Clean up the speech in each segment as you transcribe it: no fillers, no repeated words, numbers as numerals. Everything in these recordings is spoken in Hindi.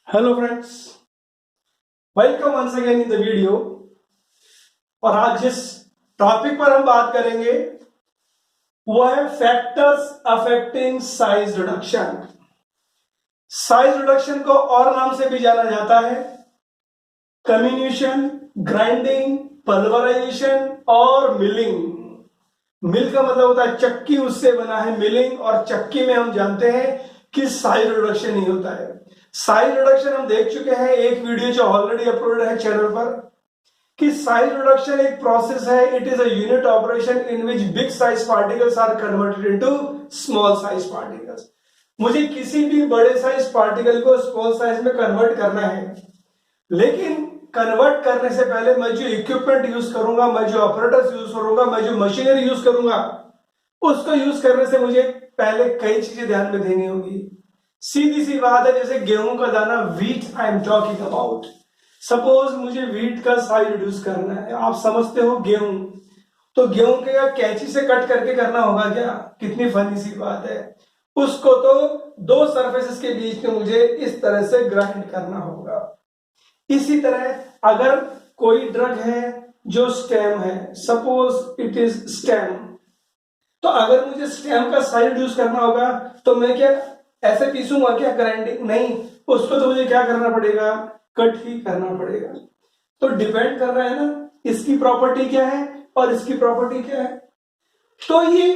Hello friends, welcome once again in the video. और आज जिस टॉपिक पर हम बात करेंगे वो है factors affecting size reduction. Size reduction को और नाम से भी जाना जाता है कम्युनिशन, ग्राइंडिंग, पल्वराइजेशन और मिलिंग। मिल का मतलब होता है चक्की, उससे बना है मिलिंग। और चक्की में हम जानते हैं कि साइज रिडक्शन ही होता है। साइज रिडक्शन हम देख चुके हैं, एक वीडियो जो ऑलरेडी अपलोडेड है चैनल पर, कि साइज रिडक्शन एक प्रोसेस है। It is a unit operation in which big size particles are converted into small size particles. मुझे किसी भी बड़े साइज पार्टिकल को स्मॉल साइज में कन्वर्ट करना है, लेकिन कन्वर्ट करने से पहले मैं जो इक्विपमेंट यूज करूंगा, मैं जो ऑपरेटर्स यूज करूंगा, मैं जो मशीनरी यूज करूंगा, उसको यूज करने से मुझे पहले कई चीजें ध्यान में देनी होगी। सीधी सी बात है, जैसे गेहूं का दाना, wheat I am talking about. Suppose मुझे व्हीट का साइज रिड्यूस करना है, आप समझते हो गेहूं, तो गेहूं के क्या कैंची से कट करके करना होगा क्या? कितनी फनी सी बात है। उसको तो दो सरफेसेस के बीच में मुझे इस तरह से ग्राइंड करना होगा। इसी तरह अगर कोई ड्रग है जो स्टेम है, सपोज इट इज स्टेम, तो अगर मुझे स्टेम का साइज रिड्यूस करना होगा तो मैं क्या ऐसे पीसूंगा क्या? ग्राइंडिंग नहीं, उसको तो मुझे क्या करना पड़ेगा? कट ही करना पड़ेगा। तो डिपेंड कर रहा है ना, इसकी प्रॉपर्टी क्या है और इसकी प्रॉपर्टी क्या है। तो ये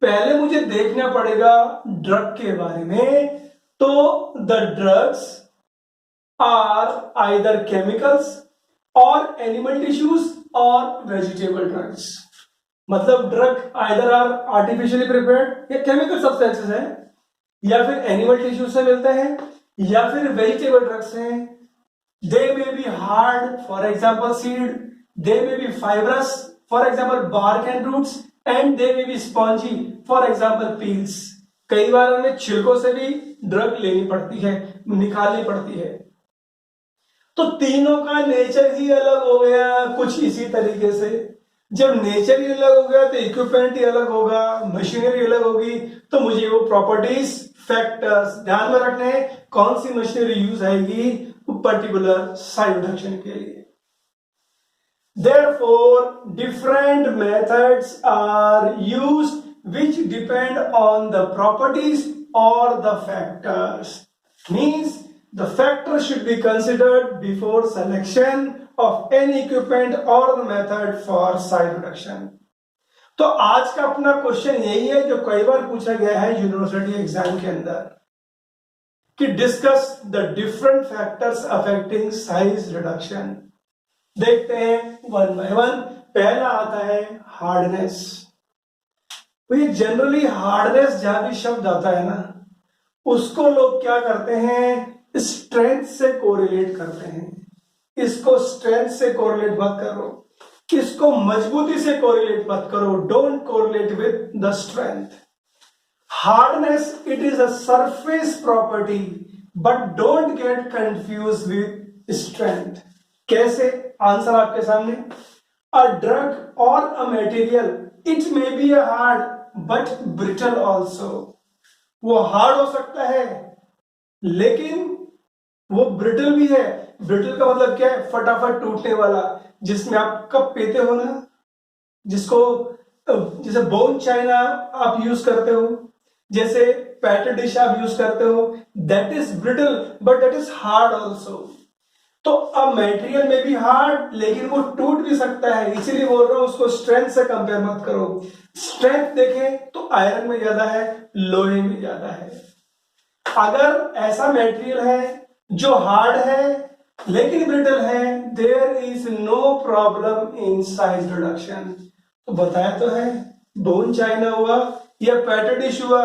पहले मुझे देखना पड़ेगा ड्रग के बारे में। तो the drugs are either chemicals और एनिमल टिश्यूज और वेजिटेबल ड्रग्स। मतलब drug either are artificially prepared या केमिकल सब्सटेंसेस है, या फिर एनिमल टिश्यू से मिलते हैं, या फिर वेजिटेबल ड्रग्स हैं। They may be hard, for example seed, they may be fibrous, for example bark and roots, and they may be spongy, for example peels. कई बार हमें छिलकों से भी ड्रग लेनी पड़ती है, निकालनी पड़ती है। तो तीनों का नेचर ही अलग हो गया कुछ इसी तरीके से। जब नेचर ही अलग हो गया तो इक्विपमेंट ही अलग होगा, मशीनरी अलग होगी, तो मुझे वो प्रॉपर्टीज, फैक्टर्स ध्यान में रखने हैं कौन सी मशीनरी यूज आएगी पर्टिकुलर साइज रिडक्शन के लिए। Therefore, different methods are used which depend on the properties or the factors. Means the factors should be considered before selection of any equipment or the method for size reduction. तो आज का अपना क्वेश्चन यही है जो कई बार पूछा गया है यूनिवर्सिटी एग्जाम के अंदर, कि discuss the different factors affecting size reduction. देखते हैं वन बाय वन। पहला आता है हार्डनेस। तो ये जनरली हार्डनेस जहां भी शब्द आता है ना, उसको लोग क्या करते हैं? स्ट्रेंथ से कोरिलेट करते हैं। इसको स्ट्रेंथ से कोरिलेट मत करो, इसको मजबूती से कोरिलेट मत करो। Don't correlate with the strength. Hardness it is a surface property, but don't get confuse with strength. कैसे? आंसर आपके सामने। अ ड्रग और a material it may be a hard but brittle also. वो हार्ड हो सकता है लेकिन वो ब्रिटल भी है। ब्रिटल का मतलब क्या है? फटाफट टूटने वाला। जिसमें आप कप पीते हो ना, जिसको जैसे बोन चाइना आप यूज करते हो, जैसे पैटेड डिश आप यूज करते हो, that is brittle but that is hard also. तो अब मटेरियल में भी हार्ड, लेकिन वो टूट भी सकता है। इसीलिए बोल रहा हूं उसको स्ट्रेंथ से कंपेयर मत करो। स्ट्रेंथ देखें तो आयरन में ज्यादा है, लोहे में ज्यादा है। अगर ऐसा मटेरियल है जो हार्ड है लेकिन ब्रिटल है, there is no problem in size reduction. तो बताया तो है, बोन चाइना हुआ या पैटेड डिश हुआ,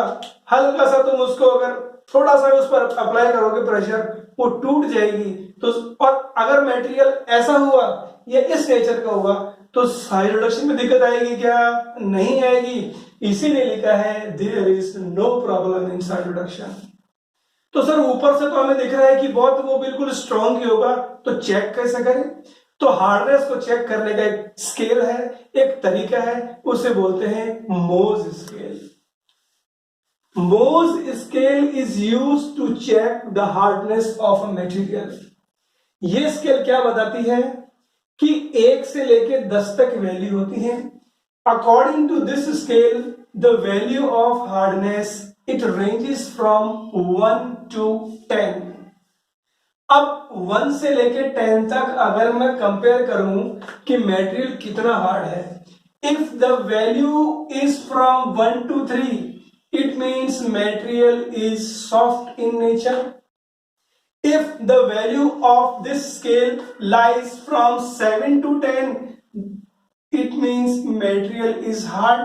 हल्का सा तुम उसको अगर थोड़ा सा उस पर अप्लाई करोगे प्रेशर, वो टूट जाएगी। तो और अगर मटेरियल ऐसा हुआ या इस नेचर का हुआ तो साइज रिडक्शन में दिक्कत आएगी क्या? नहीं आएगी। इसीलिए लिखा है there is no problem in size reduction. तो सर ऊपर से तो हमें दिख रहा है कि बहुत वो बिल्कुल स्ट्रॉन्ग ही होगा, तो चेक कैसे करें? तो हार्डनेस को चेक करने का एक स्केल है, एक तरीका है, उसे बोलते हैं Mohs scale. Mohs scale is used to check the hardness of a material. ये स्केल क्या बताती है कि 1 से लेके 10 तक वैल्यू होती है। According to this scale the value of hardness it ranges from 1 to 10। अब 1 से लेके 10 तक अगर मैं कंपेयर करूं कि मटेरियल कितना हार्ड है, if the value is from 1 to 3 it means material is soft in nature. If the value of this scale lies from 7 to 10 it means material is hard,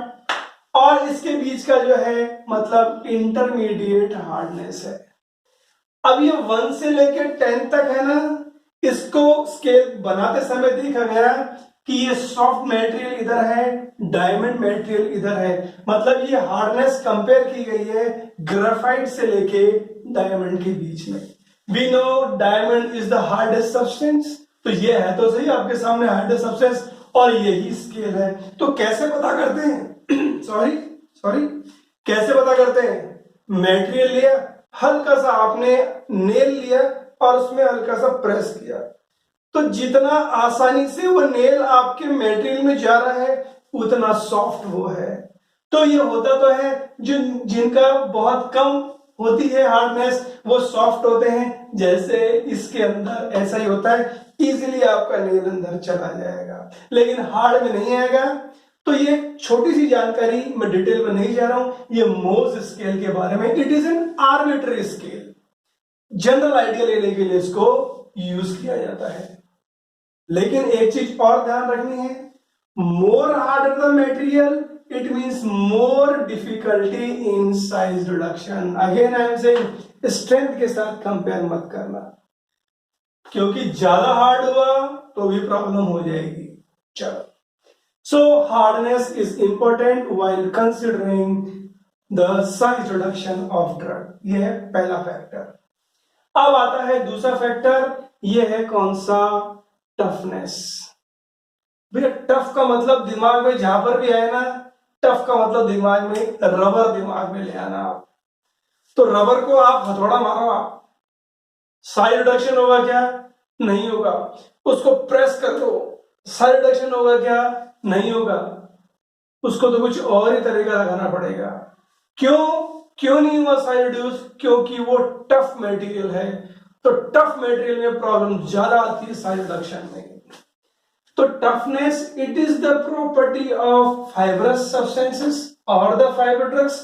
और इसके बीच का जो है मतलब इंटरमीडिएट हार्डनेस है। अब ये 1 से लेकर 10 तक है ना, इसको स्केल बनाते समय देखा गया कि ये सॉफ्ट मटेरियल इधर है, डायमंड मटेरियल इधर है, मतलब ये हार्डनेस कंपेयर की गई है ग्रेफाइट से लेके डायमंड के बीच में। We know diamond is the hardest substance, तो ये है तो सही आपके सामने हार्डेस्ट सब्सटेंस और यही स्केल है। तो कैसे पता करते हैं सॉरी कैसे पता करते हैं? मटेरियल लिया, हल्का सा आपने नेल लिया और उसमें हल्का सा प्रेस किया, तो जितना आसानी से वो नेल आपके मटेरियल में जा रहा है उतना सॉफ्ट वो है। तो ये होता तो है जिनका बहुत कम होती है हार्डनेस वो सॉफ्ट होते हैं, जैसे इसके अंदर ऐसा ही होता है, इजीली आपका नेल अंदर चला जाएगा लेकिन हार्ड में नहीं आएगा। तो ये छोटी सी जानकारी, मैं डिटेल में नहीं जा रहा हूं, ये मोज स्केल के बारे में। It is an arbitrary scale, general idea लेने के लिए इसको यूज किया जाता है। लेकिन एक चीज और ध्यान रखनी है, मोर harder the material it means more difficulty in size reduction. Again I am saying strength के साथ कंपेयर मत करना, क्योंकि ज्यादा हार्ड हुआ तो भी प्रॉब्लम हो जाएगी। चलो, so hardness is important while considering the size reduction of drug। यह है पहला फैक्टर। अब आता है दूसरा फैक्टर, यह है कौन सा? टफनेस। भैया टफ का मतलब दिमाग में जहां पर भी आए ना, टफ का मतलब दिमाग में रबर दिमाग में ले आना आप। तो रबर को आप हथौड़ा मारो, आप साइज रिडक्शन होगा क्या? नहीं होगा। उसको प्रेस कर दो, साइज रिडक्शन होगा क्या? नहीं होगा। उसको तो कुछ और ही तरीका लगाना पड़ेगा। क्यों नहीं हुआ साइज रिड्यूस? क्योंकि वो टफ मटेरियल है, तो टफ मटेरियल में प्रॉब्लम ज्यादा आती है साइज रिडक्शन में। तो toughness it is the property of fibrous substances और द फाइबर ड्रग्स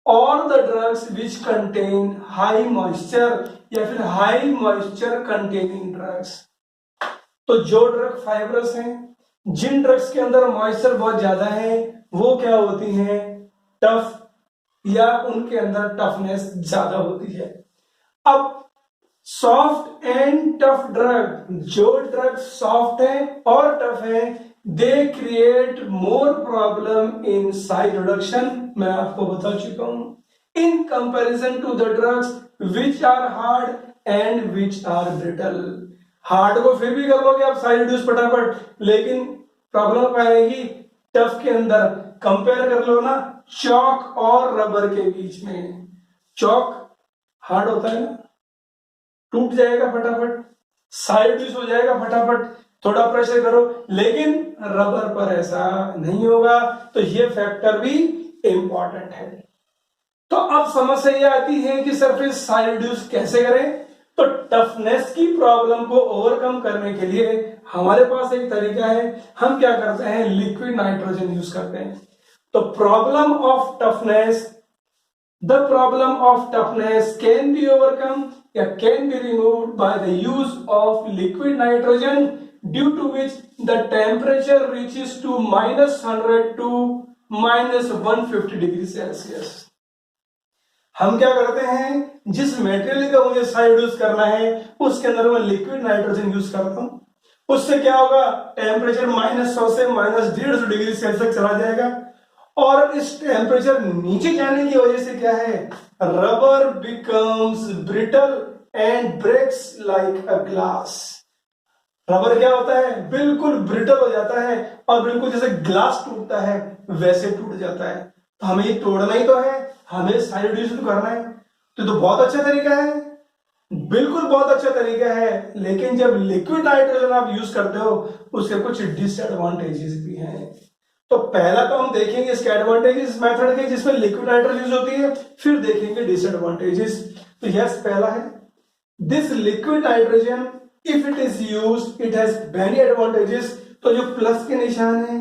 और the drugs which contain high moisture या फिर हाई मॉइस्चर कंटेनिंग ड्रग्स। तो जो ड्रग फाइब्रस हैं, जिन ड्रग्स के अंदर मॉइस्चर बहुत ज्यादा है, वो क्या होती हैं? टफ, या उनके अंदर टफनेस ज्यादा होती है। अब सॉफ्ट एंड टफ ड्रग, जो ड्रग सॉफ्ट है और टफ है, they create more problem in size reduction. मैं आपको बता चुका हूं in comparison to the drugs which are hard and which are brittle. Hard को फिर भी कर लोगे आप साइज रिड्यूस फटाफट, लेकिन प्रॉब्लम आएगी टफ के अंदर। कंपेयर कर लो ना चॉक और रबर के बीच में। चॉक हार्ड होता है ना, टूट जाएगा फटाफट, साइड रिड्यूस हो जाएगा फटाफट, थोड़ा प्रेशर करो, लेकिन रबर पर ऐसा नहीं होगा। तो ये फैक्टर भी इंपॉर्टेंट है। तो अब समस्या ये आती है कि सरफेस साइज रिड्यूस कैसे करें? तो टफनेस की प्रॉब्लम को ओवरकम करने के लिए हमारे पास एक तरीका है, हम क्या करते हैं? लिक्विड नाइट्रोजन यूज करते हैं। तो problem of toughness, the problem of toughness can be overcome या can be removed by the use of liquid nitrogen due to which the temperature reaches to -100 to -150 degree Celsius. हम क्या करते हैं, जिस मेटेरियल का मुझे साइज रिड्यूस करना है उसके अंदर मैं लिक्विड नाइट्रोजन यूज करता हूं। उससे क्या होगा? टेम्परेचर -100 से -150 डिग्री सेल्सियस चला जाएगा, और इस टेम्परेचर नीचे जाने की वजह से क्या है? Rubber becomes brittle and breaks like a glass. Rubber क्या होता है? बिल्कुल ब्रिटल हो जाता है और बिल्कुल जैसे ग्लास टूटता है वैसे टूट जाता है। तो हमें ये तोड़ना ही तो है, हमें साइड रिड्यूस तो करना है, तो बहुत अच्छा तरीका है, बिल्कुल बहुत अच्छा तरीका है। लेकिन जब लिक्विड नाइट्रोजन आप यूज करते हो उसके कुछ डिसएडवांटेजेस भी हैं। तो पहला तो हम देखेंगे इसके एडवांटेजेस मेथड के जिसमें लिक्विड नाइट्रोजन यूज होती है, फिर देखेंगे डिसएडवांटेजेस। तो यस, पहला है this liquid nitrogen if it is used it has many advantages. तो जो प्लस के निशान है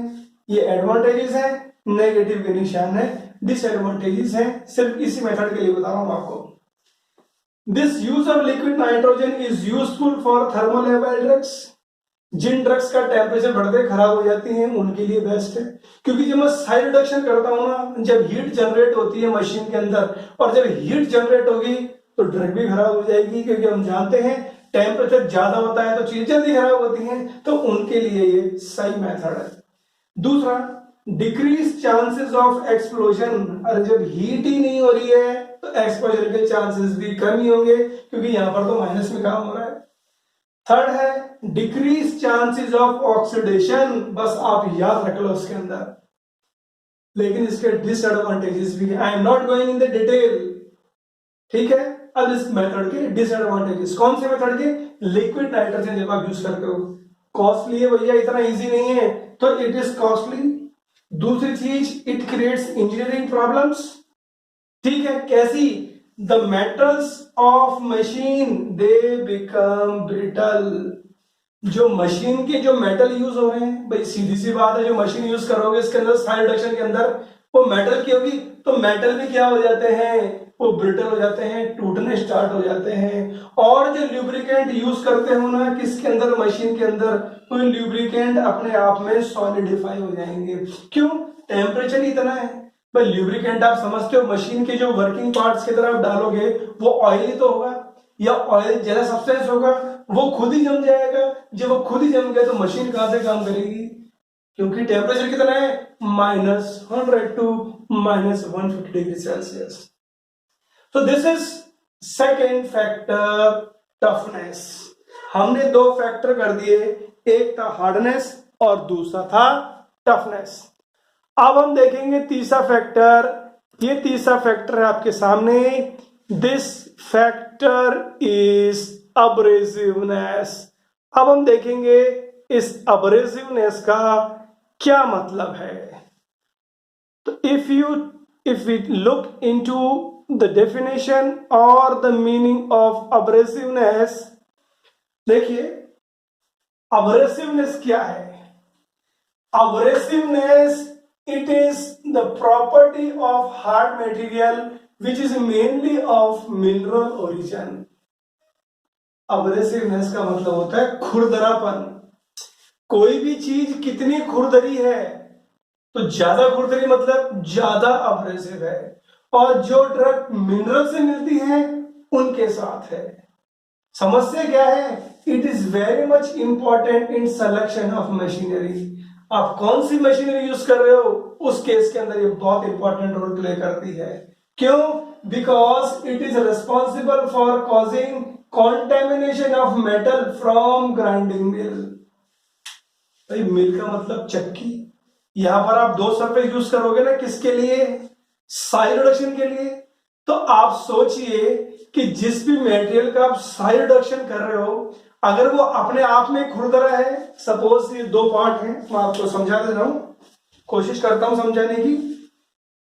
ये एडवांटेजेस है, नेगेटिव के निशान है डिसएडवांटेजेस है। सिर्फ इसी मेथड के लिए बता रहा हूं आपको। This use of liquid nitrogen is useful for thermolabile drugs. जिन ड्रग्स का टेम्परेचर बढ़ते खराब हो जाती हैं उनके लिए बेस्ट है, क्योंकि जब मैं साइड रिडक्शन करता हूं ना, जब हीट जनरेट होती है मशीन के अंदर और जब हीट जनरेट होगी तो ड्रग भी खराब हो जाएगी, क्योंकि हम जानते हैं टेम्परेचर ज्यादा होता है तो चीजें जल्दी खराब होती हैं। तो उनके लिए ये सही मेथड है। दूसरा, डिक्रीज चांसेस ऑफ एक्सप्लोजन। अरे जब हीट ही नहीं हो रही है तो एक्सप्लोजन के चांसेस भी कम ही होंगे, क्योंकि यहां पर तो माइनस में काम हो रहा है। थर्ड है डिक्रीज चांसेस ऑफ ऑक्सीडेशन। बस आप याद रख लो उसके अंदर, लेकिन इसके डिसएडवांटेजेस भी है। I am not going in the detail, ठीक है। अब इस मेथड के डिसएडवांटेजेस, कौन से मेथड के? लिक्विड नाइट्रोजन जब आप यूज करते हो, कॉस्टली है भैया, इतना इजी नहीं है, तो इट इज कॉस्टली। दूसरी चीज, इट क्रिएट्स इंजीनियरिंग प्रॉब्लम्स, ठीक है। कैसी? The metals of machine they become brittle. जो मशीन के जो मेटल यूज हो रहे हैं, भाई सीधी सी बात है, जो मशीन यूज करोगे इसके अंदर साइड रिडक्शन के अंदर वो मेटल की होगी, तो मेटल भी क्या हो जाते हैं? वो ब्रिटल हो जाते हैं, टूटने स्टार्ट हो जाते हैं। और जो ल्यूब्रिकेंट यूज करते हो ना किसके अंदर, मशीन के अंदर, वो ल्यूब्रिकेंट अपने आप में सॉलिडिफाई हो जाएंगे। क्यों? टेम्परेचर इतना है। भाई ल्यूब्रिकेंट आप समझते हो मशीन के जो वर्किंग पार्ट्स की तरफ डालोगे वो ऑयल ही तो होगा, या ऑयल जैसा सब्सटेंस होगा, वो खुद ही जम जाएगा। जब वो खुद ही जम गया तो मशीन कहां से काम करेगी? क्योंकि टेम्परेचर कितना है? -100 टू -150 डिग्री सेल्सियस। तो this is second factor, toughness. हमने दो फैक्टर कर दिए, एक था हार्डनेस और दूसरा था टफनेस। अब हम देखेंगे तीसरा फैक्टर। ये तीसरा फैक्टर है आपके सामने। This factor is abrasiveness. अब हम देखेंगे इस अब्रेसिवनेस का क्या मतलब है। तो if we look into the definition or the meaning of abrasiveness, देखिए abrasiveness क्या है? Abrasiveness, it is the property of hard material which is mainly of mineral origin. Abrasiveness का मतलब होता है खुरदरापन। कोई भी चीज कितनी खुरदरी है, तो ज्यादा खुरदरी मतलब ज्यादा अब्रेसिव है। और जो ड्रग मिनरल से मिलती है उनके साथ है। समस्या क्या है? It is very much important in selection of machinery. आप कौन सी मशीनरी यूज कर रहे हो उस केस के अंदर ये बहुत इंपॉर्टेंट रोल प्ले करती है। क्यों? Because it is responsible for causing contamination of metal from grinding mill. भाई मिल का मतलब चक्की। यहां पर आप दो सरफेस यूज करोगे ना, किसके लिए? साइड रिडक्शन के लिए। तो आप सोचिए कि जिस भी मटेरियल का आप साइड रिडक्शन कर रहे हो, अगर वो अपने आप में खुरदरा है, सपोज ये दो पार्ट हैं, मैं आपको समझा दे रहा हूं, कोशिश करता हूं समझाने की।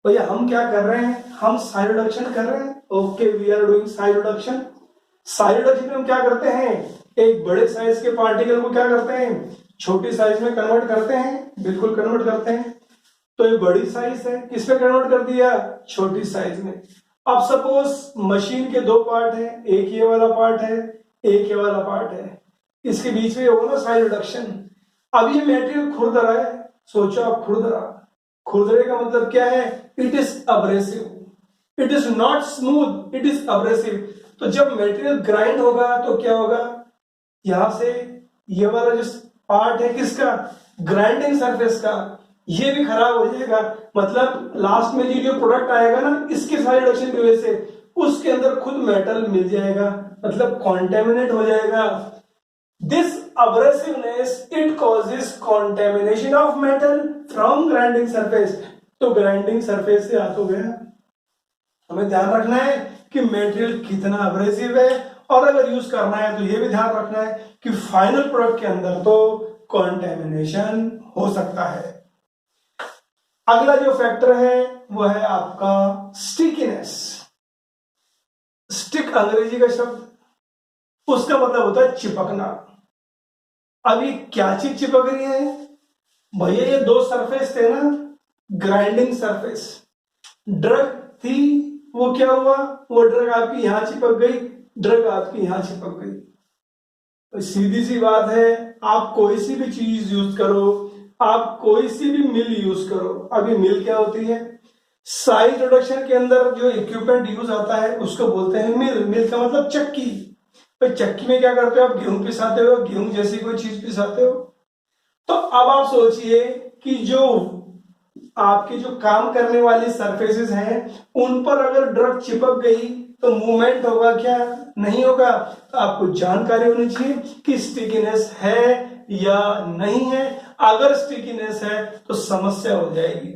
भैया हम क्या कर रहे हैं? हम साइड रिडक्शन कर रहे हैं। Okay, we are doing size reduction. Size reduction में हम क्या करते हैं? एक बड़े साइज के पार्टिकल को क्या करते हैं? छोटी साइज में कन्वर्ट करते हैं। बिल्कुल कन्वर्ट करते हैं। तो ये बड़ी साइज है, किस पे कन्वर्ट कर दिया? छोटी साइज में। अब सपोज मशीन के दो पार्ट है, एक ये वाला पार्ट है, एक ये वाला पार्ट है, इसके बीच में होगा ना साइड रिडक्शन। अब ये मटेरियल खुरदरा है, सोचो आप खुरदरा। खुरदरे का मतलब क्या है? It is abrasive. It is not smooth, it is abrasive. तो जब मटेरियल ग्राइंड होगा तो क्या होगा? यहां से ये वाला जो पार्ट है किसका? ग्राइंडिंग सरफेस का, ये भी खराब हो जाएगा। मतलब लास्ट में ये जो प्रोडक्ट आएगा ना, इसके साइड रिडक्शन की वजह से उसके अंदर खुद मेटल मिल जाएगा, मतलब कॉन्टेमिनेट हो जाएगा। This abrasiveness it causes contamination of metal from grinding surface. तो ग्राइंडिंग सरफेस से आ तो गया, हमें ध्यान रखना है कि मटेरियल कितना अब्रेसिव है, और अगर यूज करना है तो ये भी ध्यान रखना है कि फाइनल प्रोडक्ट के अंदर तो कंटेमिनेशन हो सकता है। अगला जो फैक्टर है वो है आपका स्टिकीनेस। स्टिक अंग्रेजी का शब्द, उसका मतलब होता है चिपकना। अभी क्या चीज चिपक रही है भैया? ये दो सरफेस थे ना, ग्राइंडिंग सरफेस, ड्रग थी, वो क्या हुआ, वो ड्रग आपकी यहां चिपक गई, ड्रग आपकी यहां चिपक गई। तो सीधी सी बात है, आप कोई सी भी चीज यूज करो, आप कोई सी भी मिल यूज करो, अभी मिल क्या होती है, साइज प्रोडक्शन के अंदर जो इक्विपमेंट यूज आता है उसको बोलते हैं मिल। मिल का मतलब चक्की। भाई चक्की में क्या करते हो आप? गेहूं पिसाते हो, गेहूं जैसी कोई चीज पिसाते हो। तो अब आप सोचिए कि जो आपके जो काम करने वाली सरफेसेस हैं उन पर अगर ड्रग चिपक गई तो मूवमेंट होगा क्या? नहीं होगा। तो आपको जानकारी होनी चाहिए कि स्टिकीनेस है या नहीं है। अगर स्टिकीनेस है तो समस्या हो जाएगी।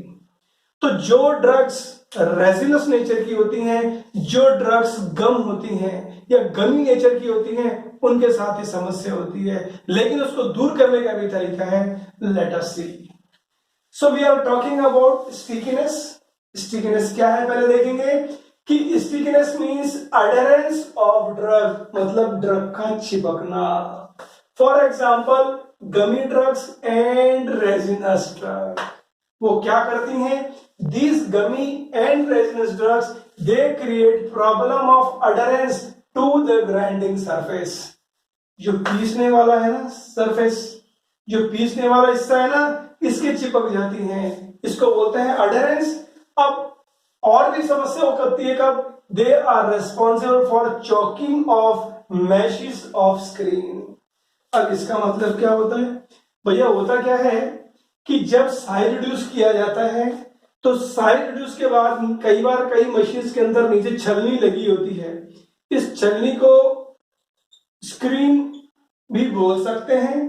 तो जो ड्रग्स रेजिनस नेचर की होती हैं, जो ड्रग्स गम होती हैं या गमी नेचर की होती हैं, उनके साथ ही समस्या होती है, लेकिन उसको दूर करने का भी तरीका है। Let us see. So we are talking about stickiness. Stickiness क्या है पहले देखेंगे कि stickiness means adherence of drug, मतलब ड्रग का चिपकना। For example gummy drugs and resinous drug, वो क्या करती हैं? These gummy and resinous drugs, they create problem of adherence to the grinding surface. जो पीसने वाला है ना सरफेस, जो पीसने वाला हिस्सा है ना, इसके चिपक जाती हैं, इसको बोलते हैं अडेरेंस। अब और भी समस्या हो सकती है कब? They are responsible for choking of meshes of screen. अब इसका मतलब क्या होता है भैया? होता क्या है कि जब साइज रिड्यूस किया जाता है तो साइज रिड्यूस के बाद कई बार कई मशीन्स के अंदर नीचे छलनी लगी होती है। इस छलनी को स्क्रीन भी बोल सकते हैं,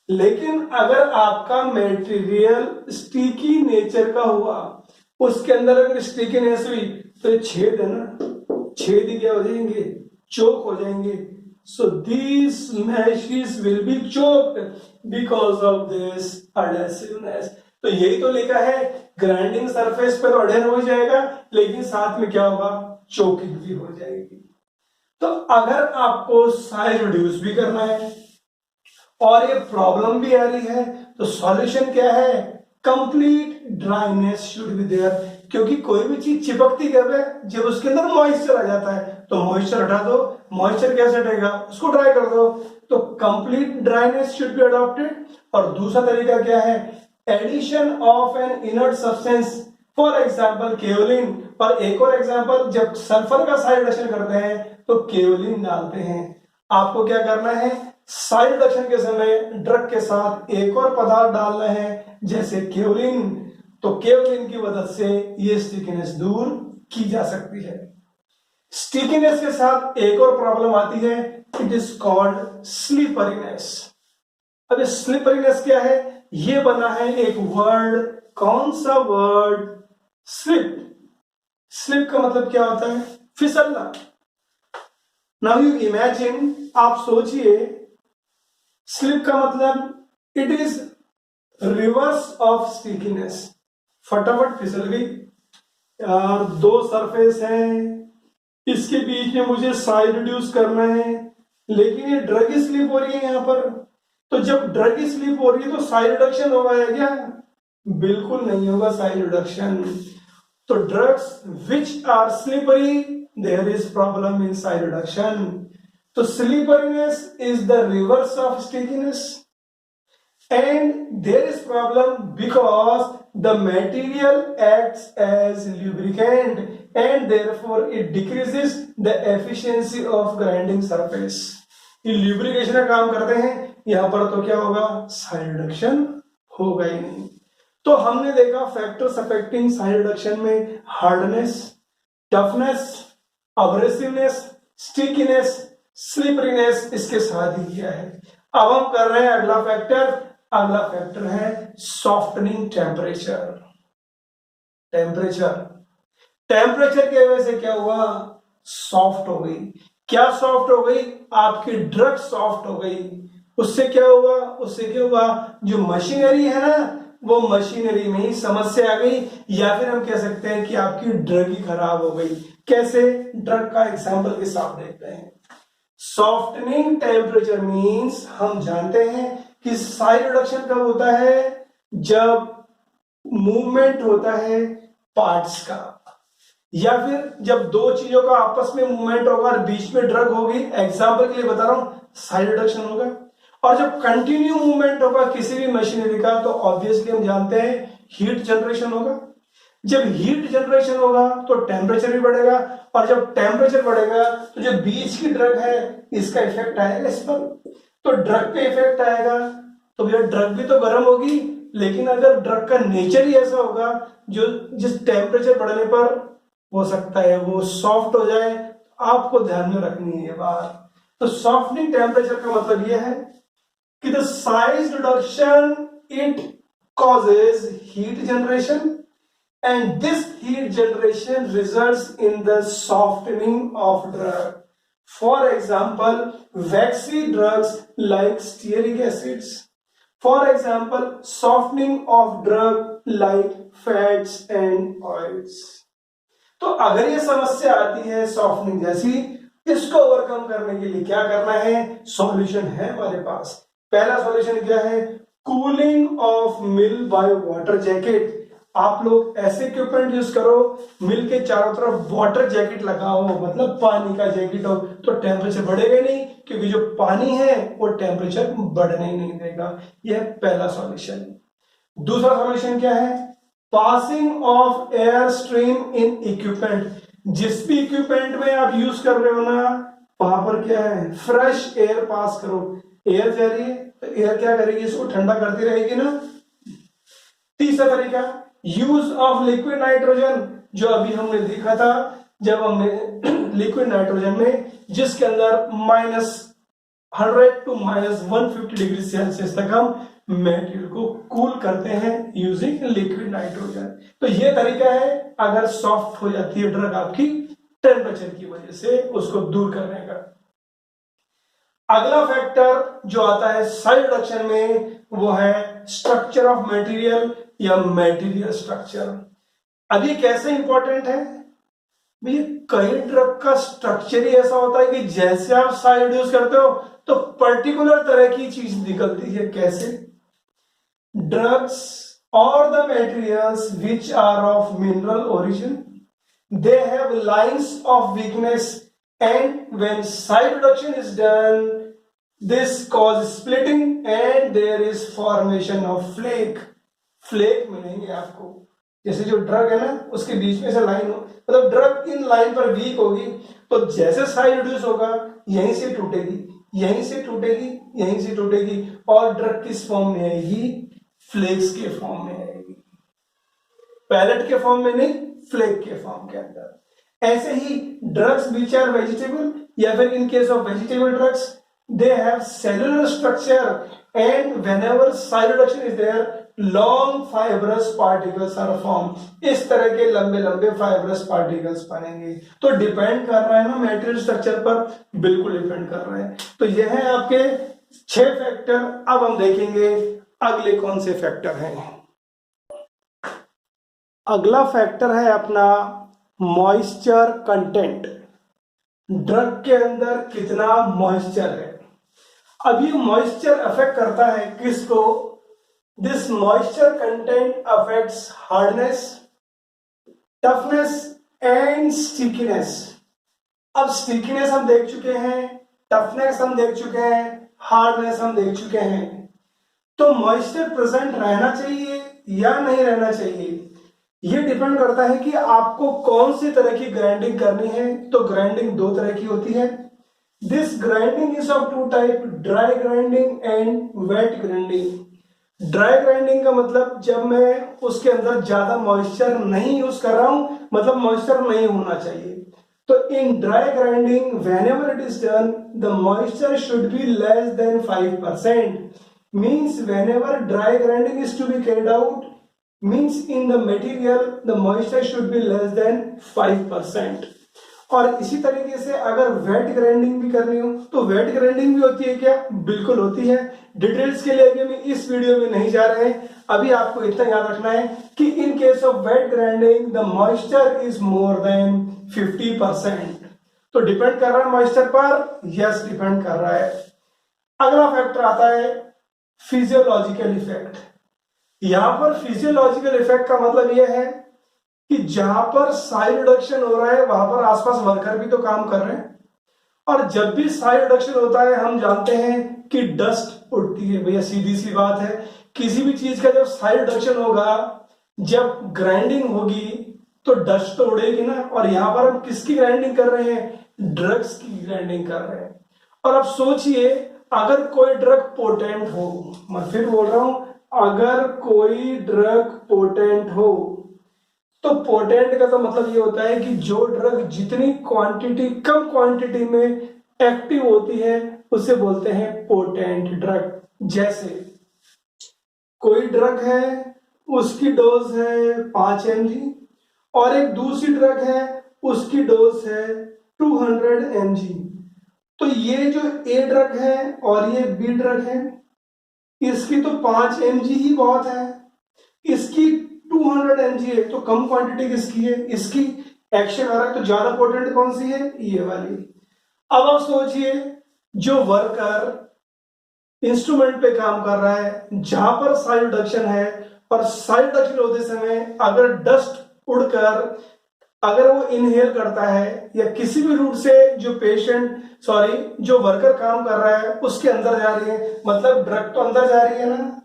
लेकिन अगर आपका मटेरियल स्टिकी नेचर का हुआ, उसके अंदर अगर स्टिकीनेस हुई तो छेद है ना, छेद ही क्या हो जाएंगे? चोक हो जाएंगे। So these meshes will be choked because of this adhesiveness. तो यही तो लिखा है, ग्राइंडिंग सरफेस पर अडेर हो जाएगा, लेकिन साथ में क्या होगा? चोकिंग भी हो जाएगी। तो अगर आपको साइज रिड्यूस भी करना है और ये प्रॉब्लम भी आ रही है, तो सॉल्यूशन क्या है? Complete dryness should be there. क्योंकि कोई भी चीज चिपकती कब है? जब उसके अंदर मॉइस्चर आ जाता है। तो मॉइस्चर हटा दो, मॉइस्चर कैसे हटेगा? उसको ड्राई कर दो। तो complete dryness should be adopted. और दूसरा तरीका क्या है? Addition of an inert substance, for example kaolin. और एक और एग्जाम्पल, जब सल्फर का साइड रिडक्शन करते हैं तो केओलिन डालते हैं। आपको क्या करना है? साइड रिडक्शन के समय ड्रग के साथ एक और पदार्थ डालना है, जैसे केओलिन। तो केओलिन की मदद से ये स्टिकीनेस दूर की जा सकती है। स्टिकीनेस के साथ एक और प्रॉब्लम आती है, इट इज कॉल्ड स्लिपरीनेस। अब स्लिपरीनेस क्या है? ये बना है एक वर्ड। कौन सा वर्ड? स्लिप। स्लिप का मतलब क्या होता है? फिसलना। नाउ यू इमेजिन, आप सोचिए, स्लिप का मतलब it is reverse of stickiness. फटाफट फिसल गई यार, दो सरफेस हैं, इसके बीच में मुझे साइज रिड्यूस करना है, लेकिन ये ड्रग स्लिप हो रही है यहां पर। तो जब ड्रग स्लिप हो रही है तो साइज रिडक्शन होगा या क्या? बिल्कुल नहीं होगा साइज रिडक्शन। तो drugs which are slippery, there is problem in size reduction. तो slipperiness is the reverse of stickiness, and there is problem because the material acts as lubricant and therefore it decreases the efficiency of grinding surface. ये lubrication का काम करते हैं, यहां पर तो क्या होगा? साइज रिडक्शन होगा ही नहीं। तो हमने देखा फैक्टर्स अफेक्टिंग साइज रिडक्शन में हार्डनेस, टफनेस, अब्रेसिवनेस, स्टिकीनेस, स्लिपरीनेस, इसके साथ ही किया है। अब हम कर रहे हैं अगला फैक्टर। अगला फैक्टर है सॉफ्टनिंग टेम्परेचर। टेम्परेचर टेम्परेचर की वजह से क्या हुआ, सॉफ्ट हो गई। क्या सॉफ्ट हो गई, आपकी ड्रग सॉफ्ट हो गई। उससे क्या हुआ, उससे क्या हुआ, जो मशीनरी है ना, वो मशीनरी में ही समस्या आ गई, या फिर हम कह सकते हैं कि आपकी ड्रग ही खराब हो गई। कैसे, ड्रग का एग्जांपल के साथ देखते हैं। सॉफ्टनिंग टेम्परेचर मींस, हम जानते हैं कि साइज रिडक्शन कब होता है, जब मूवमेंट होता है पार्ट्स का, या फिर जब दो चीजों का आपस में मूवमेंट होगा और बीच में ड्रग होगी। एग्जांपल के लिए बता रहा हूं, साइज रिडक्शन होगा। और जब कंटिन्यू मूवमेंट होगा किसी भी मशीनरी का, तो ऑब्वियसली हम जानते हैं हीट जनरेशन होगा। जब हीट जनरेशन होगा तो टेम्परेचर भी बढ़ेगा, और जब टेम्परेचर बढ़ेगा तो जो बीच की ड्रग है इसका इफेक्ट आएगा इस पर, तो ड्रग पे इफेक्ट आएगा। तो भैया ड्रग भी तो गर्म होगी, लेकिन अगर ड्रग का नेचर ही ऐसा होगा जो जिस टेम्परेचर बढ़ने पर हो सकता है वो सॉफ्ट हो जाए, आपको ध्यान में रखनी है ये बात। तो सॉफ्टनिंग टेम्परेचर का मतलब यह है कि the size reduction it causes heat generation, and this heat generation results in the softening of drug. For example, waxy drugs like stearic acids. For example, softening of drug like fats and oils. तो अगर ये समस्या आती है सॉफ्टनिंग जैसी, इसको ओवरकम करने के लिए क्या करना है, सॉल्यूशन है हमारे पास। पहला सॉल्यूशन क्या है, cooling of mill by water jacket. आप लोग ऐसे इक्विपमेंट यूज करो, मिल के चारों तरफ वाटर जैकेट लगाओ, मतलब पानी का जैकेट हो, तो टेम्परेचर बढ़ेगा नहीं, क्योंकि जो पानी है वो टेम्परेचर बढ़ने ही नहीं देगा। यह पहला सॉल्यूशन। दूसरा सॉल्यूशन क्या है, passing of air stream in equipment. जिस भी इक्विपमेंट में आप यूज कर रहे हो ना, वहां पर क्या है, फ्रेश एयर पास करो। एयर जा रही है तो एयर क्या करेगी, इसको ठंडा करती रहेगी ना। तीसरा तरीका, यूज ऑफ लिक्विड नाइट्रोजन, जो अभी हमने देखा था जब हमने लिक्विड नाइट्रोजन में जिसके अंदर -100 to -150 डिग्री सेल्सियस तक हम मेटेरियल को कूल करते हैं यूजिंग लिक्विड नाइट्रोजन। तो ये तरीका है अगर सॉफ्ट हो जाती है ड्रग आपकी टेम्परेचर की वजह से, उसको दूर करने का। अगला फैक्टर जो आता है साइज रिडक्शन में, वो है स्ट्रक्चर ऑफ मटेरियल या मटेरियल स्ट्रक्चर। अब ये कैसे इंपॉर्टेंट है भैया, कई ड्रग का स्ट्रक्चर ही ऐसा होता है कि जैसे आप साइज रिड्यूस करते हो तो पर्टिकुलर तरह की चीज निकलती है। कैसे, drugs or the materials which are of mineral origin, they have lines of weakness, and when side reduction is done, this causes splitting and there is formation of flake. flake मिलेंगे आपको, जैसे जो ड्रग है ना उसके बीच में से लाइन हो, मतलब ड्रग इन लाइन पर वीक होगी, तो जैसे साइज रिड्यूस होगा यहीं से टूटेगी, यहीं से टूटेगी, यहीं से टूटेगी, और ड्रग किस फॉर्म में आएगी, फ्लेक्स के फॉर्म में आएगी, पैलेट के फॉर्म में नहीं, फ्लेक के फॉर्म के अंदर। ऐसे ही ड्रग्स विच आर वेजिटेबल, या फिर in case of vegetable drugs, they have cellular structure and whenever size reduction is there, long fibrous particles are form. इस तरह के लंबे लंबे फाइब्रस पार्टिकल्स बनेंगे। तो डिपेंड कर रहा है ना मटेरियल स्ट्रक्चर पर, बिल्कुल डिपेंड कर रहा है। तो यह है आपके 6 फैक्टर। अब हम देखेंगे अगले कौन से फैक्टर हैं। अगला फैक्टर है अपना मॉइस्चर कंटेंट। ड्रग के अंदर कितना मॉइस्चर है। अब ये मॉइस्चर अफेक्ट करता है किसको, this moisture content affects hardness, toughness and stickiness. अब स्टिकीनेस हम देख चुके हैं, टफनेस हम देख चुके हैं, हार्डनेस हम देख चुके हैं। तो मॉइस्चर प्रेजेंट रहना चाहिए या नहीं रहना चाहिए, ये डिपेंड करता है कि आपको कौन सी तरह की ग्राइंडिंग करनी है। तो ग्राइंडिंग 2 तरह की होती है। This grinding is of 2 type, dry grinding and wet grinding. Dry grinding का मतलब जब मैं उसके अंदर ज्यादा मॉइस्चर नहीं यूज कर रहा हूं, मतलब मॉइस्चर नहीं होना चाहिए। तो in dry grinding whenever it is done, the moisture should be less than 5%। Means whenever dry grinding is to be carried out, means in the material the moisture should be less than 5%। और इसी तरीके से अगर वेट ग्राइंडिंग भी करनी हो तो वेट ग्राइंडिंग भी होती है क्या? बिल्कुल होती है। डिटेल्स के लिए अभी हम इस वीडियो में नहीं जा रहे हैं, अभी आपको इतना याद रखना है कि in case of wet grinding the moisture is more than 50%। तो डिपेंड कर रहा है मॉइस्चर पर? यस, डिपेंड कर रहा है। अगला फैक्टर आता है फिजियोलॉजिकल इफेक्ट। यहां पर फिजियोलॉजिकल इफेक्ट का मतलब यह है कि जहां पर साइज रिडक्शन हो रहा है वहां पर आसपास वर्कर भी तो काम कर रहे हैं, और जब भी साइज रिडक्शन होता है हम जानते हैं कि डस्ट उड़ती है। भैया सीधी सी बात है, किसी भी चीज का जब साइज रिडक्शन होगा, जब ग्राइंडिंग होगी तो डस्ट तो उड़ेगी ना। और यहां पर हम किसकी ग्राइंडिंग कर रहे हैं? ड्रग्स की ग्राइंडिंग कर रहे हैं। और अब सोचिए, अगर कोई ड्रग पोटेंट हो, मैं फिर बोल रहा हूं, अगर कोई ड्रग पोटेंट हो, तो पोटेंट का तो मतलब ये होता है कि जो ड्रग जितनी क्वांटिटी, कम क्वांटिटी में एक्टिव होती है उसे बोलते हैं पोटेंट ड्रग। जैसे कोई ड्रग है, उसकी डोज है 5 mg, और एक दूसरी ड्रग है उसकी डोज है 200 mg। तो ये जो ए ड्रग है और ये बी ड्रग है, इसकी तो 5 mg ही बहुत है, इसकी 200 mg है, तो कम क्वांटिटी किसकी है? इसकी। एक्शन आ रहा है तो ज्यादा पोटेंट कौन सी है? ये वाली। अब आप सोचिए, जो वर्कर इंस्ट्रूमेंट पे काम कर रहा है जहां पर साइज रिडक्शन है, और साइज रिडक्शन होते समय अगर डस्ट उड़कर अगर वो इनहेल करता है या किसी भी रूट से जो जो वर्कर काम कर रहा है उसके अंदर जा रही है, मतलब ड्रग तो अंदर जा रही है ना,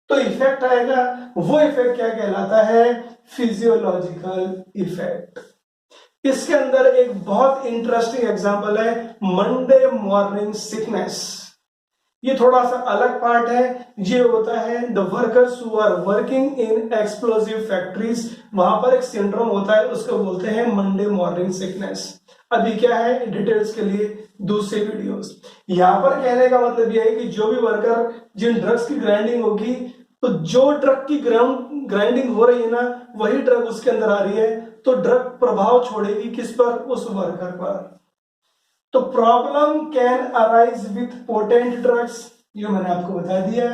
तो इफेक्ट आएगा। वो इफेक्ट क्या कहलाता है? Physiological effect. इसके अंदर एक बहुत इंटरेस्टिंग एग्जांपल है मंडे मॉर्निंग सिकनेस। ये थोड़ा सा अलग पार्ट है। ये होता है the workers who are working in explosive factories, वहां पर एक सिंड्रोम होता है, उसको बोलते हैं मंडे मॉर्निंग सिकनेस। अभी क्या है, डिटेल्स के लिए दूसरे वीडियोस। यहां पर कहने का मतलब यह है कि जो भी वर्कर, जिन ड्रग्स की ग्राइंडिंग होगी, तो जो ड्रग की ग्राइंडिंग हो रही है ना, वही ड्रग उसके अंदर आ रही है, तो ड्रग प्रभाव छोड़ेगी किस पर? उस वर्कर पर। तो problem can arise with potent drugs, ये मैंने आपको बता दिया,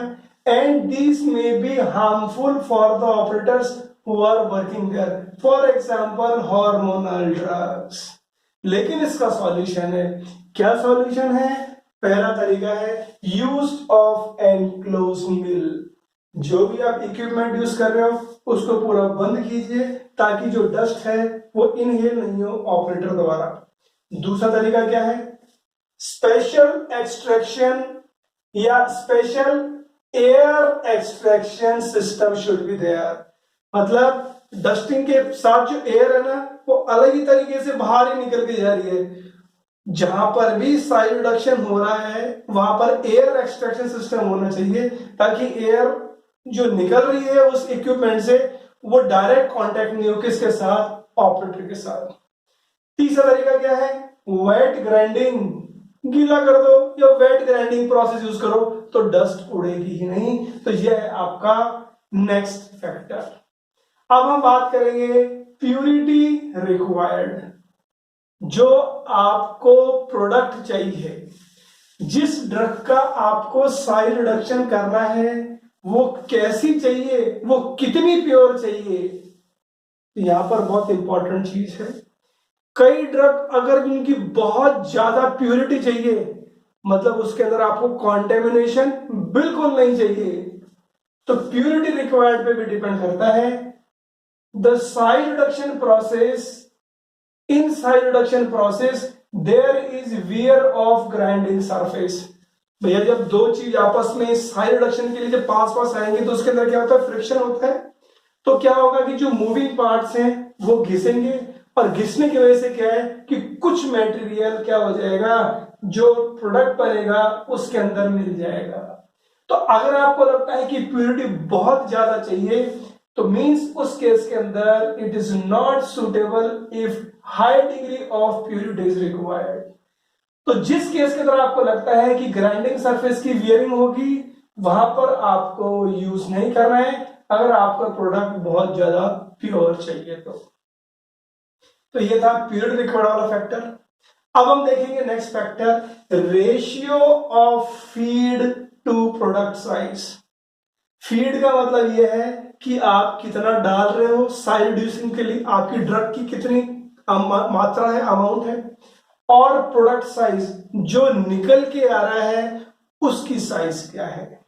and this may be harmful for the operators who are working there, for example hormonal drugs. लेकिन इसका सॉल्यूशन है। क्या सॉल्यूशन है? पहला तरीका है यूज ऑफ एनक्लोज मिल। जो भी आप इक्विपमेंट यूज कर रहे हो उसको पूरा बंद कीजिए ताकि जो डस्ट है वो इनहेल नहीं हो ऑपरेटर द्वारा। दूसरा तरीका क्या है? स्पेशल एक्सट्रैक्शन या special air extraction system should be there. मतलब डस्टिंग के साथ जो एयर है ना, वो अलग ही तरीके से बाहर ही निकल के जा रही है। जहां पर भी साइज रिडक्शन हो रहा है वहां पर एयर एक्सट्रैक्शन सिस्टम होना चाहिए, ताकि एयर जो निकल रही है उस इक्विपमेंट से वो डायरेक्ट कांटेक्ट नहीं हो किसके साथ? ऑपरेटर के साथ। तीसरा तरीका क्या है? Wet grinding. गीला कर दो या वेट ग्राइंडिंग प्रोसेस यूज करो तो डस्ट उड़ेगी ही नहीं। तो यह है आपका नेक्स्ट फैक्टर। अब हम बात करेंगे प्यूरिटी रिक्वायर्ड। जो आपको प्रोडक्ट चाहिए, जिस ड्रग का आपको साइज रिडक्शन करना है, वो कैसी चाहिए, वो कितनी प्योर चाहिए, तो यहां पर बहुत इंपॉर्टेंट चीज है। कई ड्रग अगर उनकी बहुत ज्यादा प्यूरिटी चाहिए, मतलब उसके अंदर आपको कॉन्टेमिनेशन बिल्कुल नहीं चाहिए, तो प्यूरिटी रिक्वायर्ड पे भी डिपेंड करता है। The size reduction process, in size reduction process there is wear of grinding surface. भैया जब दो चीज आपस में साइज रिडक्शन के लिए जब पास पास आएंगे तो उसके अंदर क्या होता है? फ्रिक्शन होता है। तो क्या होगा कि जो मूविंग पार्ट्स हैं वो घिसेंगे, और घिसने की वजह से क्या है कि कुछ मटेरियल क्या हो जाएगा, जो प्रोडक्ट बनेगा उसके अंदर मिल जाएगा। तो अगर आपको लगता है कि प्यूरिटी बहुत ज्यादा चाहिए, तो मींस उस केस के अंदर it is not suitable if high degree of purity is required. तो जिस केस के अंदर आपको लगता है कि ग्राइंडिंग सरफेस की वियरिंग होगी, वहां पर आपको यूज नहीं करना है। अगर आपका प्रोडक्ट बहुत ज्यादा प्योर चाहिए तो ये था प्योर रिक्वायर्ड वाला फैक्टर। अब हम देखेंगे next factor, ratio of feed to product size. Feed का मतलब यह है कि आप कितना डाल रहे हो साइज रिड्यूसिंग के लिए, आपकी ड्रग की कितनी मात्रा है, अमाउंट है, और प्रोडक्ट साइज जो निकल के आ रहा है उसकी साइज क्या है।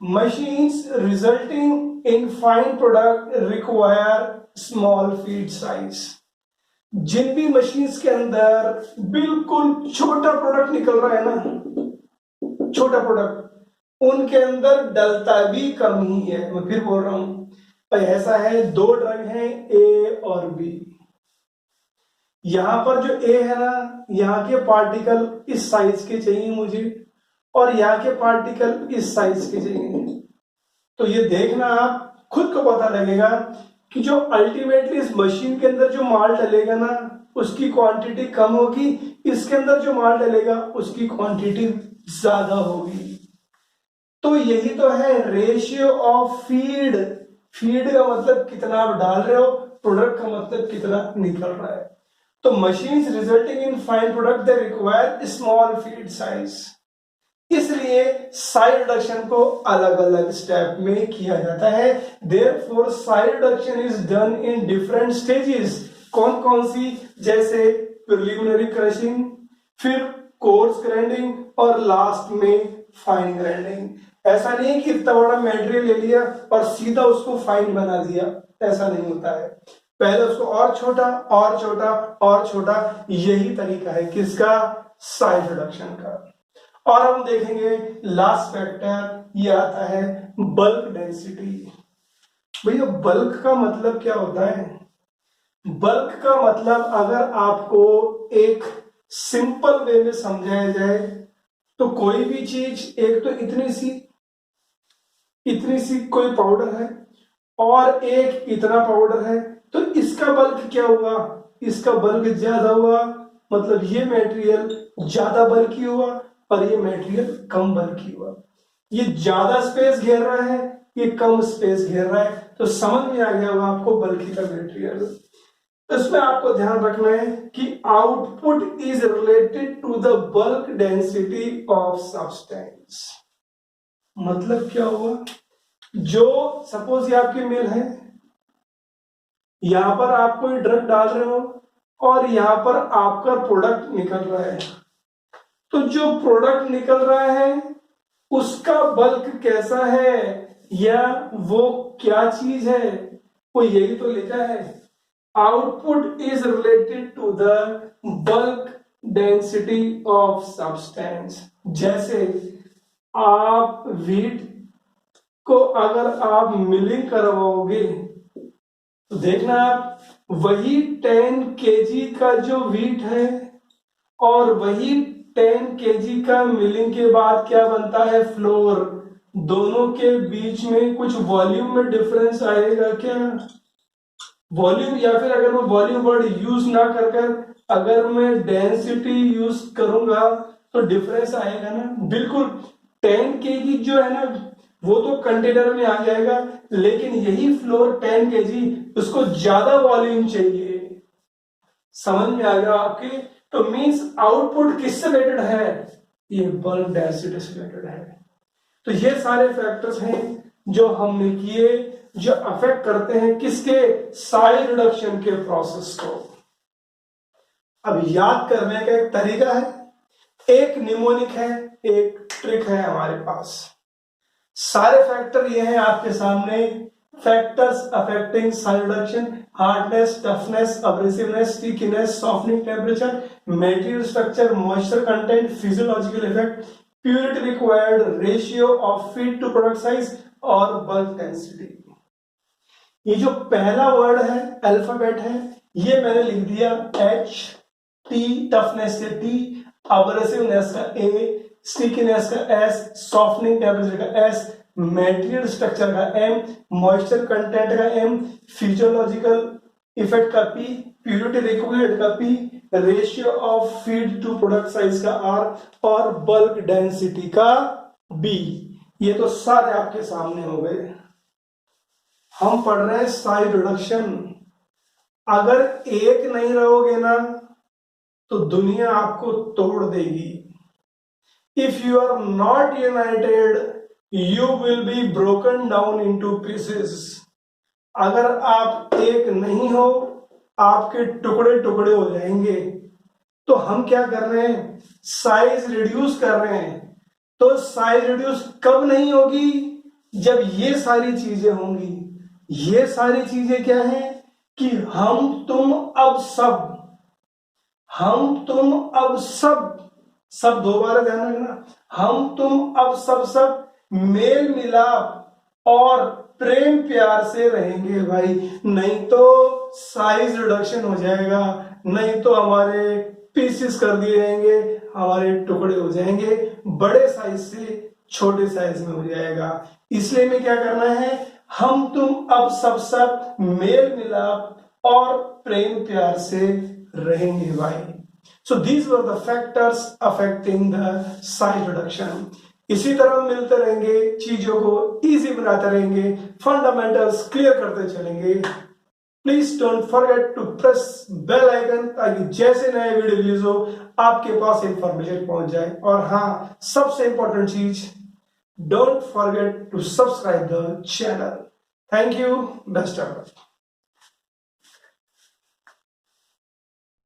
Machines resulting in fine product require small feed size. जिन भी मशीन्स के अंदर बिल्कुल छोटा प्रोडक्ट निकल रहा है ना, छोटा प्रोडक्ट, उनके अंदर डलता भी कम ही है। मैं फिर बोल रहा हूं भाई, ऐसा है दो ड्रग हैं ए और बी, यहां पर जो ए है ना, यहाँ के पार्टिकल इस साइज के चाहिए मुझे, और यहाँ के पार्टिकल इस साइज के चाहिए। तो ये देखना आप खुद को पता लगेगा कि जो अल्टीमेटली इस मशीन के अंदर जो माल डलेगा ना उसकी क्वांटिटी कम होगी, इसके अंदर जो माल डलेगा उसकी क्वांटिटी ज्यादा होगी। तो यही तो है रेशियो ऑफ फीड। फीड का मतलब कितना आप डाल रहे हो, प्रोडक्ट का मतलब कितना निकल रहा है। तो machines resulting in fine product they require small feed size, इसलिए साइज रिडक्शन को अलग अलग स्टेप में किया जाता है। Therefore size reduction is done in different stages. कौन कौन सी, जैसे प्रिलिमिनरी क्रशिंग, फिर कोर्स ग्राइंडिंग, और लास्ट में फाइन ग्राइंडिंग। ऐसा नहीं है कि इतना बड़ा मटेरियल ले लिया और सीधा उसको फाइन बना दिया, ऐसा नहीं होता है। पहले उसको और छोटा और छोटा और छोटा, यही तरीका है किसका, साइज रिडक्शन का। और हम देखेंगे लास्ट फैक्टर, ये आता है बल्क डेंसिटी। भैया बल्क का मतलब क्या होता है? बल्क का मतलब अगर आपको एक सिंपल वे में समझाया जाए तो कोई भी चीज, एक तो इतनी सी कोई पाउडर है और एक इतना पाउडर है, तो इसका बल्क क्या हुआ, इसका बल्क ज्यादा हुआ, मतलब ये मटेरियल ज्यादा बल्की हुआ और ये मटेरियल कम बल्की हुआ। ये ज्यादा स्पेस घेर रहा है, ये कम स्पेस घेर रहा है, तो समझ में आ गया होगा आपको बल्की का मटेरियल। तो इसमें आपको ध्यान रखना है कि output is related to the bulk density of substance. मतलब क्या हुआ, जो सपोज ये आपकी मिल है, यहां पर आप कोई ड्रग डाल रहे हो और यहां पर आपका प्रोडक्ट निकल रहा है, तो जो प्रोडक्ट निकल रहा है उसका बल्क कैसा है या वो क्या चीज है, वो यही तो लिखा है, output is related to the bulk density of substance. जैसे आप व्हीट को अगर आप मिलिंग करवाओगे तो देखना आप वही 10 केजी का जो व्हीट है और वही 10 केजी का मिलिंग के बाद क्या बनता है, फ्लोर, दोनों के बीच में कुछ वॉल्यूम में डिफरेंस आएगा क्या? वॉल्यूम, या फिर अगर मैं वॉल्यूम वर्ड यूज ना कर कर अगर मैं डेंसिटी यूज करूंगा तो डिफरेंस आएगा ना, बिल्कुल। 10 केजी जो है ना वो तो कंटेनर में आ जाएगा, लेकिन यही फ्लोर 10 केजी, उसको ज्यादा वॉल्यूम चाहिए। समझ में आ गया आपके? तो मींस आउटपुट किससे रिलेटेड है, ये बल्क डेंसिटी से रिलेटेड है। तो ये सारे फैक्टर्स हैं जो हमने किए, जो अफेक्ट करते हैं किसके, साइज रिडक्शन के प्रोसेस को। अब याद करने का एक तरीका है, एक निमोनिक है, एक ट्रिक है हमारे पास। सारे फैक्टर ये हैं आपके सामने, factors affecting size reduction: hardness, toughness, abrasiveness, stickiness, softening temperature, material structure, moisture content, physiological effect, purity required, ratio of feed to product size और बल्क डेंसिटी। ये जो पहला वर्ड है, अल्फाबेट है, ये मैंने लिख दिया H, T, टफनेस का T, अब्रेसिवनेस का A, स्टिकीनेस का S, सॉफ्टनिंग टेम्परेचर का S, मटेरियल स्ट्रक्चर का M, मॉइस्चर कंटेंट का M, फिजियोलॉजिकल इफेक्ट का P, प्यूरिटी रिक्वायर्ड का P, ratio of feed to product size का R और बल्क डेंसिटी का B। ये तो सारे आपके सामने हो गए। हम पढ़ रहे हैं साइज रिडक्शन। अगर एक नहीं रहोगे ना तो दुनिया आपको तोड़ देगी। If you are not united you will be broken down into pieces. अगर आप एक नहीं हो आपके टुकड़े टुकड़े हो जाएंगे। तो हम क्या कर रहे हैं, साइज रिड्यूस कर रहे हैं। तो साइज रिड्यूस कब नहीं होगी, जब ये सारी चीजें होंगी। ये सारी चीजें क्या हैं कि हम तुम अब सब दोबारा ध्यान रखना, हम तुम अब सब मेल मिलाप और प्रेम प्यार से रहेंगे भाई। नहीं तो साइज रिडक्शन हो जाएगा, नहीं तो हमारे पीसेस कर दिए जाएंगे, हमारे टुकड़े हो जाएंगे, बड़े साइज से छोटे साइज में हो जाएगा। इसलिए हमें क्या करना है, हम तुम अब सब मेल मिलाप और प्रेम प्यार से रहेंगे भाई। So these were the factors affecting the size reduction. इसी तरह मिलते रहेंगे, चीजों को इजी बनाते रहेंगे, फंडामेंटल्स क्लियर करते चलेंगे। Please don't forget to press bell icon ताकि जैसे नए वीडियो रिलीज हो आपके पास इंफॉर्मेशन पहुंच जाए। और हाँ, सबसे इंपॉर्टेंट चीज, don't forget to subscribe the channel. Thank you, best of luck.